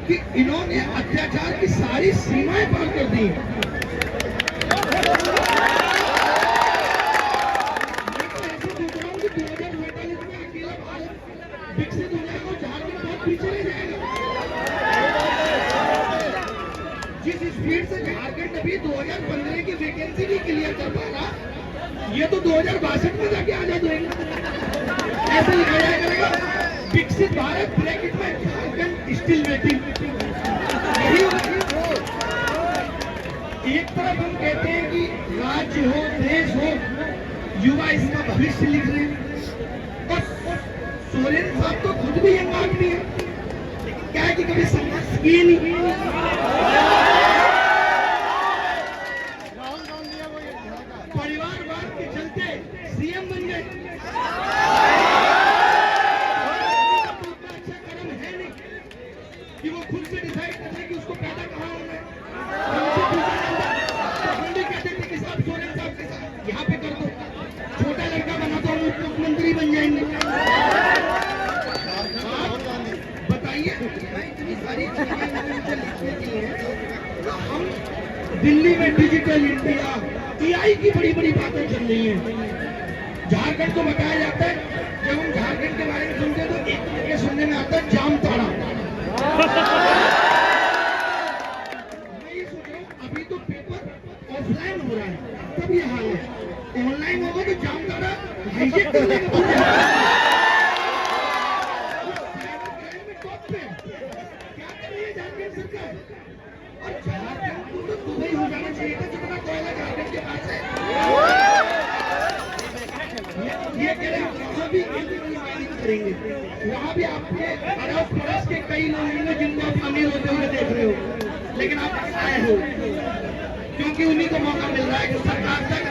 कि इन्होंने अत्याचार की सारी सीमाएं पार कर दी। विकसित हो जाएगा और झारखंड बहुत पीछे रह जाएगा। जिस स्पीड से झारखंड अभी 2015 की वैकेंसी नहीं क्लियर कर पा रहा, ये तो 2062 में जाके आजाद होंगे। ऐसे लिखा जाया करेगा विकसित भारत ब्रैकेट में झारखंड स्टिल वेटिंग। यही होगा। एक तरफ हम कहते हैं कि राज्य हो, देश हो, युवा इसका भविष्य लिख रहे हैं, और सोरेन साहब तो खुद भी यंग आदमी है, लेकिन क्या है कि कभी संघर्ष किए नहीं। परिवारवाद के चलते सीएम बन गए। अच्छा कर्म है नहीं कि वो खुद से डिसाइड करते कि उसको पैदा कहाँ होना है। हम भी कहते थे कि साहब सोरेन साहब के साथ यहाँ पे कर दो, छोटा लड़का बना तो हम मुख्यमंत्री बन जाएंगे। इतनी सारी चीजें लिखने के लिए हम दिल्ली में डिजिटल इंडिया एआई की बड़ी बड़ी बातें चल रही हैं। झारखंड को बताया जाता है, जब हम झारखंड के बारे में सुनते हैं तो एक तरीके सुनने में आता है जामताड़ा। मैं ये सोच रहा हूँ अभी तो पेपर ऑफलाइन हो रहा है, तब ये हाल है। ऑनलाइन होगा तो जामताड़ा हाईजेक कर देगा। और झारखंड को तो दुबई हो जाना चाहिए था, जितना कोयला झारखंड के पास है। ये कह रहे हैं वहाँ भी माइनिंग करेंगे, वहाँ भी आपके अड़ोस पड़ोस के कई लोग होंगे जिनको आप अमीर होते हुए देख रहे हो, लेकिन आप आए हो क्योंकि उन्हीं को मौका मिल रहा है कि सरकार तक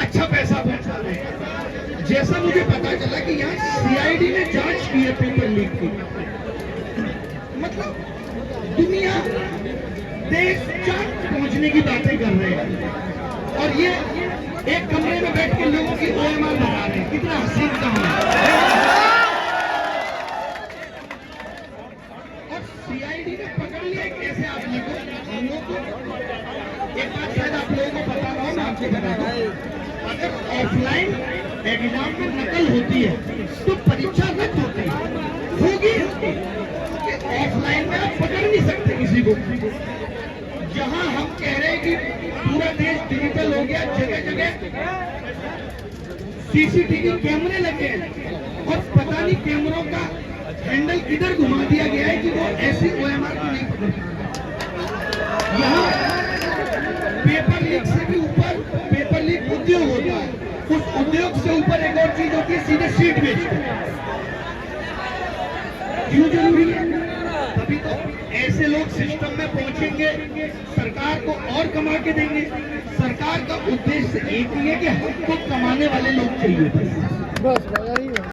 अच्छा पैसा पहुँचा रहे हैं। जैसा मुझे पता चला कि यहाँ सीआईडी ने जांच की है पेपर लीक की, मतलब दुनिया देश चांद पहुंचने की बातें कर रहे हैं, और ये एक कमरे में बैठ के लोगों की ओएमआर बना रहे हैं। कितना हसीन काम है। और सीआईडी ने पकड़ लिया एक ऐसे आदमी को, हम लोग को एक बात शायद आप लोगों को पता ना हो, मैं आपको बता दूं, अगर ऑफलाइन एग्जाम में नकल होती है तो परीक्षा रद्द होती है, होगी। ऑफलाइन में आप पकड़ नहीं सकते किसी को। जहां हम कह रहे हैं कि पूरा देश डिजिटल हो गया, जगह जगह सीसीटीवी कैमरे लगे हैं, और पता नहीं कैमरों का हैंडल किधर घुमा दिया गया है कि वो ऐसी ओएमआर को नहीं पकड़ पाता। यहाँ पेपर लीक से भी ऊपर पेपर लीक उद्योग होता है, उस उद्योग से ऊपर एक और चीज होती है सीधे सीट बेचते। क्यों जरूरी है? तभी तो ऐसे लोग सिस्टम में पहुंचेंगे, सरकार को और कमा के देंगे। सरकार का उद्देश्य एक ही है कि हमको कमाने वाले लोग चाहिए। बस